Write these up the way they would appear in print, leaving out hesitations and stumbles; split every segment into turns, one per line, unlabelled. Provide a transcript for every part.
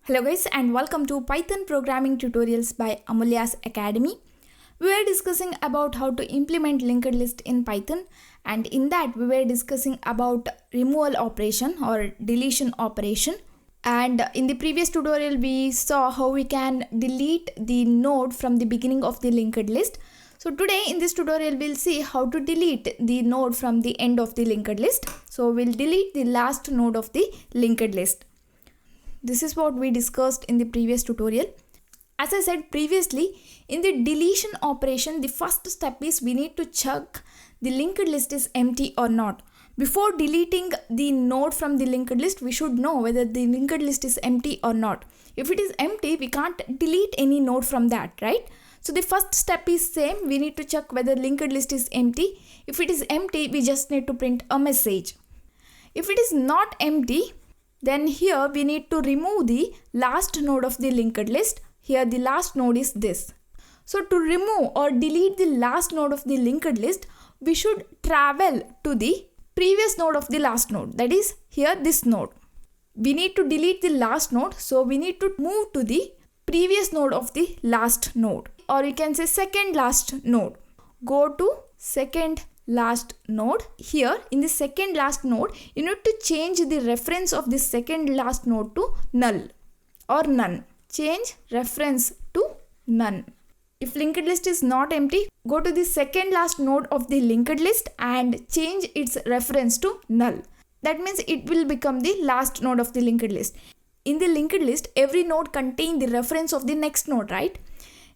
Hello guys and welcome to Python programming tutorials by Amulya's Academy. We were discussing about how to implement linked list in Python, and in that we were discussing about removal operation or deletion operation. And in the previous tutorial we saw how we can delete the node from the beginning of the linked list. So today in this tutorial we'll see how to delete the node from the end of the linked list. So we'll delete the last node of the linked list. This is what we discussed in the previous tutorial. As I said previously, in the deletion operation, the first step is we need to check the linked list is empty or not. Before deleting the node from the linked list, we should know whether the linked list is empty or not. If it is empty, we can't delete any node from that, right? So the first step is same. We need to check whether linked list is empty. If it is empty, we just need to print a message. If it is not empty, then here we need to remove the last node of the linked list. Here the last node is this. So to remove or delete the last node of the linked list, we should travel to the previous node of the last node. That is here this node. We need to delete the last node, so we need to move to the previous node of the last node, or you can say second last node. Go to second last node. Here in the second last node, you need to change the reference of the second last node to null or none. Change reference to none. If linked list is not empty, go to the second last node of the linked list and change its reference to null. That means it will become the last node of the linked list. In the linked list, every node contains the reference of the next node, right?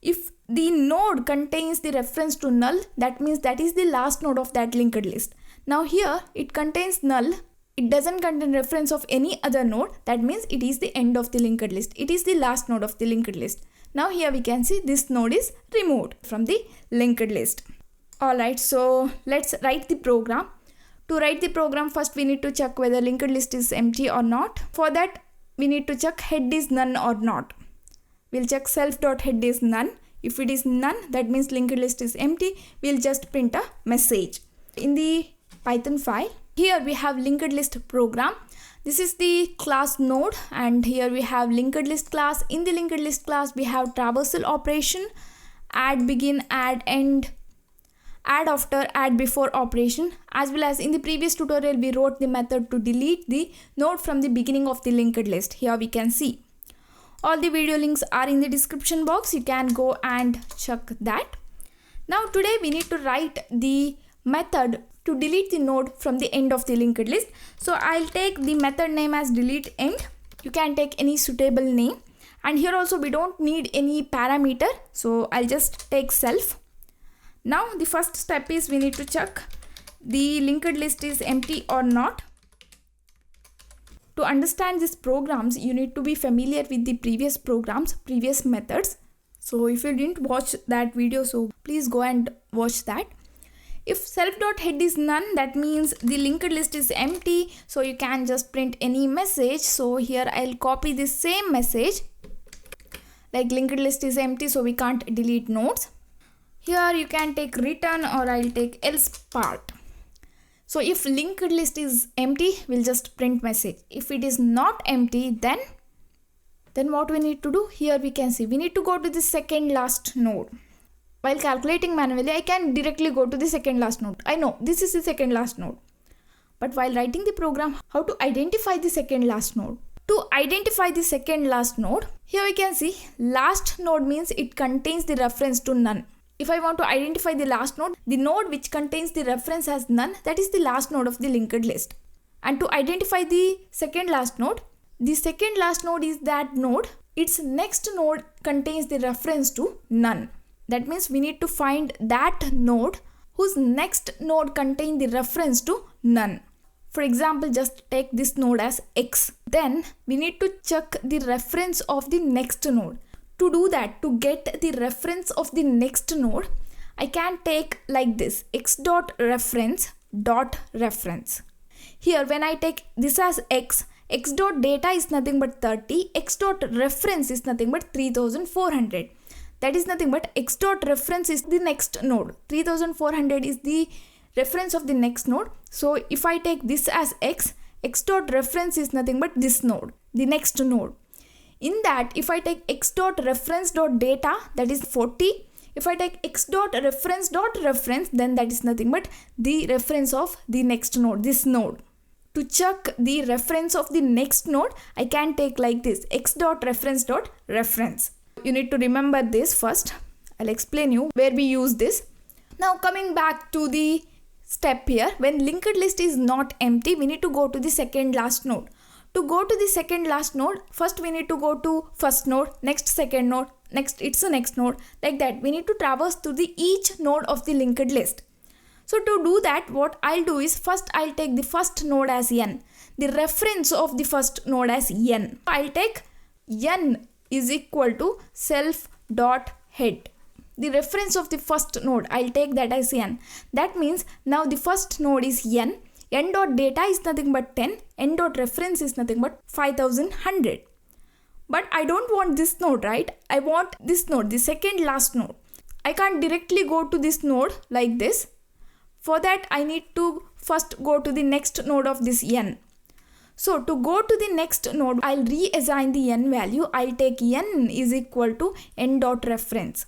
If the node contains the reference to null, that means that is the last node of that linked list. Now here it contains null. It doesn't contain reference of any other node. That means it is the end of the linked list. It is the last node of the linked list. Now here we can see this node is removed from the linked list. Alright, so let's write the program. To write the program, first we need to check whether linked list is empty or not. For that, we need to check head is none or not. We'll check self.head is none. If it is none, that means linked list is empty. We'll just print a message. In the Python file, here we have linked list program. This is the class node, and here we have linked list class. In the linked list class, we have traversal operation, add begin, add end, add after, add before operation, as well as in the previous tutorial we wrote the method to delete the node from the beginning of the linked list. Here we can see. All the video links are in the description box. You can go and check that. Now today we need to write the method to delete the node from the end of the linked list. So I'll take the method name as delete end. You can take any suitable name. And here also we don't need any parameter. So I'll just take self. Now the first step is we need to check the linked list is empty or not. To understand these programs, you need to be familiar with the previous programs, previous methods. So if you didn't watch that video, so please go and watch that. If self.head is none, that means the linked list is empty. So you can just print any message. So here I'll copy this same message. Like linked list is empty, so we can't delete nodes. Here you can take return, or I'll take else part. So if linked list is empty, we'll just print message. If it is not empty, then what we need to do? Here we can see we need to go to the second last node. While calculating manually, I can directly go to the second last node. I know this is the second last node. But while writing the program, how to identify the second last node? To identify the second last node, here we can see last node means it contains the reference to none. If I want to identify the last node, the node which contains the reference as none, that is the last node of the linked list. And to identify the second last node is that node. Its next node contains the reference to none. That means we need to find that node whose next node contains the reference to none. For example, just take this node as x. Then we need to check the reference of the next node. To do that, to get the reference of the next node, I can take like this x.reference dot reference. Here when I take this as x dot data is nothing but 30, x dot reference is nothing but 3400. That is nothing but x dot reference is the next node. 3400 is the reference of the next node. So if I take this as x dot reference is nothing but this node, the next node. In that, if I take x dot reference dot data, that is 40. If I take x dot reference, then that is nothing but the reference of the next node, this node. To check the reference of the next node, I can take like this, x dot reference. You need to remember this first. I'll explain you where we use this. Now coming back to the step here, when linked list is not empty, we need to go to the second last node. To go to the second last node, first we need to go to first node, next second node, next it's the next node. Like that, we need to traverse to the each node of the linked list. So to do that, what I'll do is, first I'll take the first node as n, the reference of the first node as n. I'll take n is equal to self dot head. The reference of the first node, I'll take that as n. That means now the first node is n dot data is nothing but 10, n dot reference is nothing but 5100. But I don't want this node, right? I want this node, the second last node. I can't directly go to this node like this. For that, I need to first go to the next node of this n. So to go to the next node, I'll reassign the n value. I'll take n is equal to n dot reference.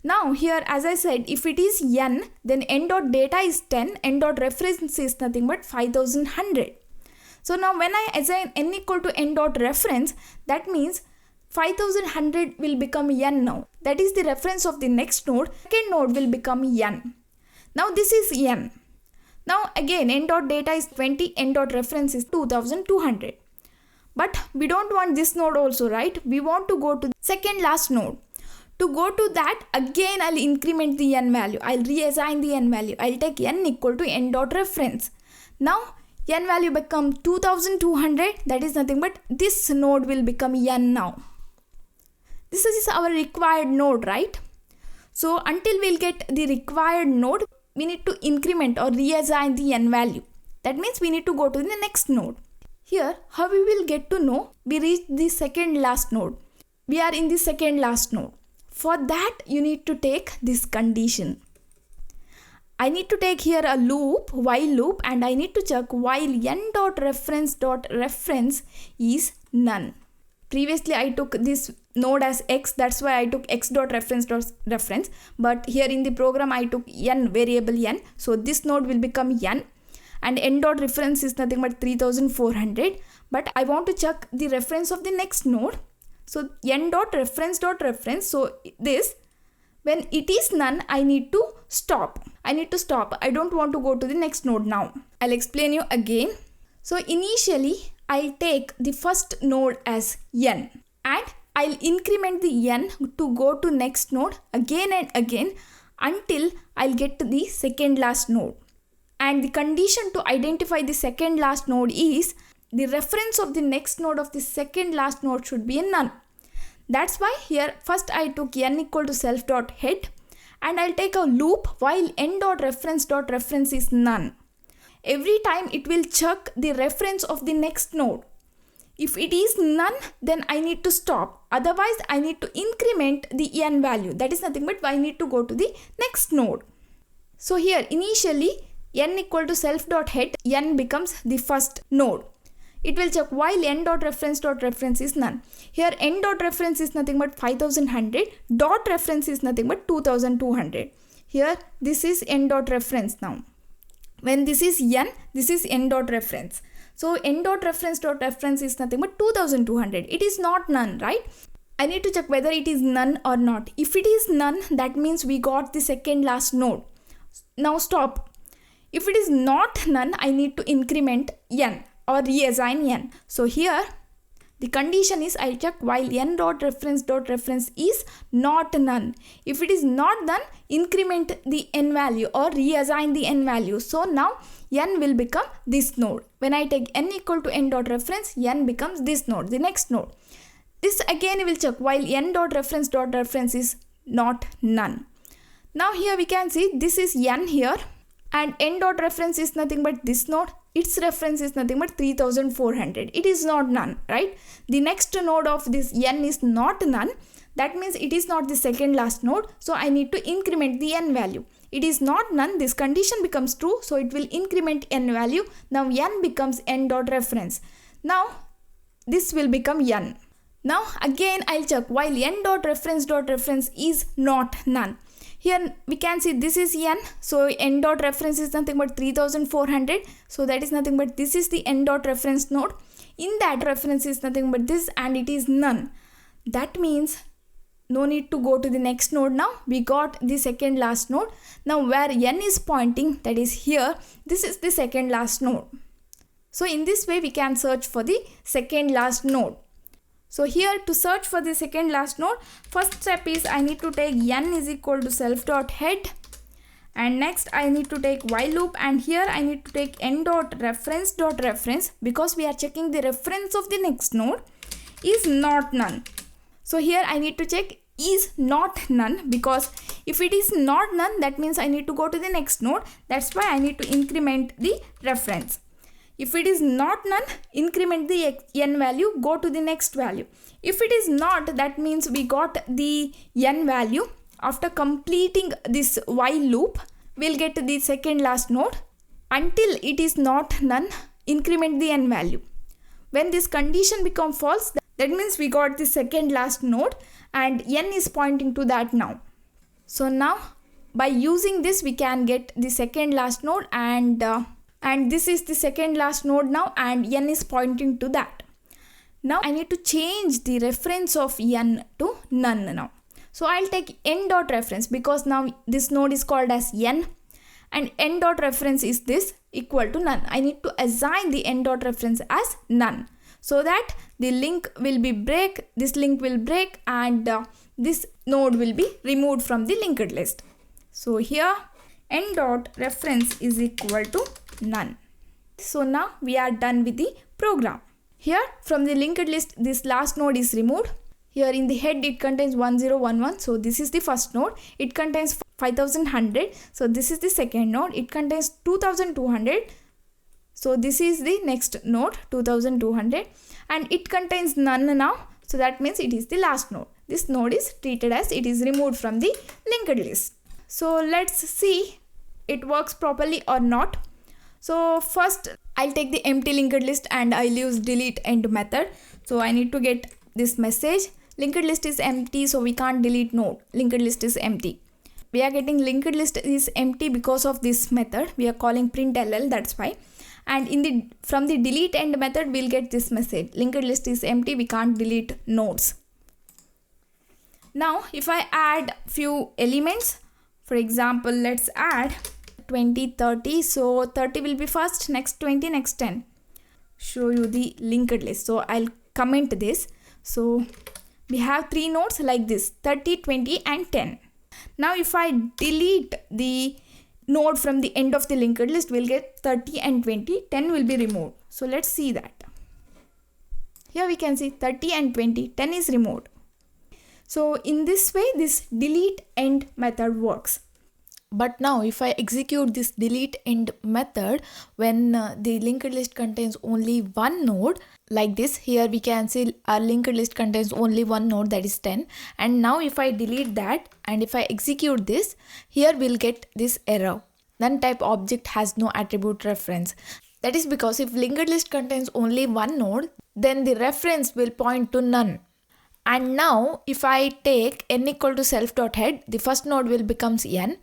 Now here, as I said, if it is n, then n dot data is 10, n dot reference is nothing but 5100. So now when I assign n equal to n dot reference, that means 5100 will become n now. That is the reference of the next node. Second node will become n. Now this is n. Now again, n dot data is 20, n dot reference is 2200. But we don't want this node also, right? We want to go to the second last node. To go to that, again I'll increment the n value. I'll reassign the n value. I'll take n equal to n dot reference. Now n value become 2200. That is nothing but this node will become n now. This is our required node, right? So until we'll get the required node, we need to increment or reassign the n value. That means we need to go to the next node. Here, how we will get to know we reached the second last node. We are in the second last node. For that, you need to take this condition. I need to take here a loop, while loop, and I need to check while n dot reference is none. Previously, I took this node as x, that's why I took x dot reference. But here in the program, I took n, variable n. So this node will become n. And n dot reference is nothing but 3400. But I want to check the reference of the next node. So n dot reference. So this, when it is none, I need to stop. I don't want to go to the next node now. I'll explain you again. So initially, I'll take the first node as n. And I'll increment the n to go to next node again and again until I'll get to the second last node. And the condition to identify the second last node is the reference of the next node of the second last node should be a none. That's why here first I took n equal to self dot head and I'll take a loop while n dot reference is none. Every time it will check the reference of the next node. If it is none, then I need to stop. Otherwise, I need to increment the n value. That is nothing but I need to go to the next node. So here initially n equal to self dot head, n becomes the first node. It will check while n dot reference is none. Here n dot reference is nothing but 5100, dot reference is nothing but 2200. Here this is n dot reference now. When this is n, this is n dot reference. So n dot reference is nothing but 2200. It is not none, right? I need to check whether it is none or not. If it is none, that means we got the second last node. Now stop. If it is not none, I need to increment n or reassign n. So here the condition is I check while n dot reference is not none. If it is not none, increment the n value or reassign the n value. So now n will become this node. When I take n equal to n dot reference, n becomes this node, the next node. This again will check while n dot reference is not none. Now here we can see this is n here and n dot reference is nothing but this node. Its reference is nothing but 3400. It is not none, right? The next node of this n is not none. That means it is not the second last node. So I need to increment the n value. It is not none. This condition becomes true. So it will increment n value. Now n becomes n dot reference. Now this will become n. Now again I'll check while n.reference is not none. Here we can see this is n, so n.reference is nothing but 3400, so that is nothing but this is the n.reference node. In that reference is nothing but this and it is none. That means no need to go to the next node now. We got the second last node. Now where n is pointing, that is here, this is the second last node. So in this way we can search for the second last node. So here to search for the second last node, first step is I need to take n is equal to self.head, and next I need to take while loop, and here I need to take n.reference because we are checking the reference of the next node is not none. So here I need to check is not none, because if it is not none, that means I need to go to the next node. That's why I need to increment the reference. If it is not none, increment the n value, go to the next value. If it is not, that means we got the n value. After completing this while loop, we'll get the second last node. Until it is not none, increment the n value. When this condition becomes false, that means we got the second last node and n is pointing to that now. So now by using this we can get the second last node, and this is the second last node now, and n is pointing to that. Now I need to change the reference of n to none now. So I'll take n.reference because now this node is called as n, and n.reference is this equal to none. I need to assign the n.reference as none, so that the link will be break, this link will break, and this node will be removed from the linked list. So here n.reference is equal to none. So now we are done with the program. Here from the linked list this last node is removed. Here in the head it contains 1011, so this is the first node. It contains 5100, so this is the second node. It contains 2200, so this is the next node 2200, and it contains none now, so that means it is the last node. This node is treated as it is removed from the linked list. So let's see it works properly or not. So first I'll take the empty linked list and I'll use delete end method. So I need to get this message, linked list is empty, so we can't delete node, linked list is empty. We are getting linked list is empty because of this method. We are calling println, that's why. And in the from the delete end method we'll get this message, linked list is empty, we can't delete nodes. Now if I add few elements, for example let's add 20 30, so 30 will be first, next 20, next 10. Show you the linked list, so I'll comment this. So we have three nodes like this, 30 20 and 10. Now if I delete the node from the end of the linked list, we'll get 30 and 20, 10 will be removed. So let's see that. Here we can see 30 and 20, 10 is removed. So in this way this delete end method works. But now if I execute this delete end method when the linked list contains only one node, like this, here we can see our linked list contains only one node, that is 10, and now if I delete that and if I execute this, here we'll get this error, none type object has no attribute reference. That is because if linked list contains only one node, then the reference will point to none. And now if I take n equal to self.head, the first node will becomes n,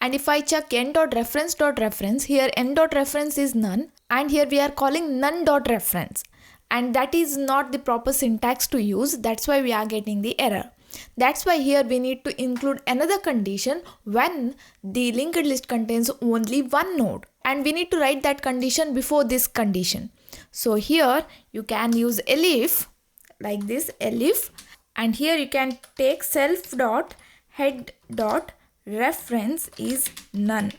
and if I check n.reference, here n.reference is none, and here we are calling none.reference, and that is not the proper syntax to use. That's why we are getting the error. That's why here we need to include another condition when the linked list contains only one node, and we need to write that condition before this condition. So here you can use elif, like this, elif, and here you can take self.head.reference is none.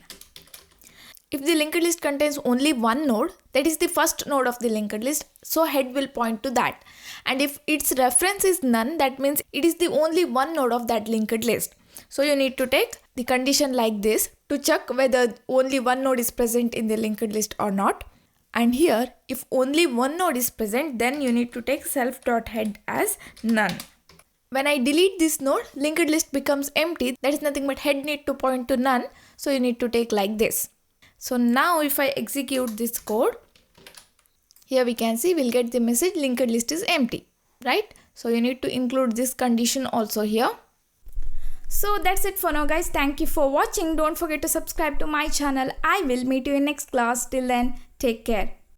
If the linked list contains only one node, that is the first node of the linked list, so head will point to that. And if its reference is none, that means it is the only one node of that linked list. So you need to take the condition like this to check whether only one node is present in the linked list or not. And here, if only one node is present, then you need to take self.head as none. When I delete this node, linked list becomes empty. That is nothing but head need to point to none. So you need to take like this. So now if I execute this code, here we can see we'll get the message linked list is empty, right? So you need to include this condition also here. So that's it for now guys. Thank you for watching. Don't forget to subscribe to my channel. I will meet you in next class. Till then, take care.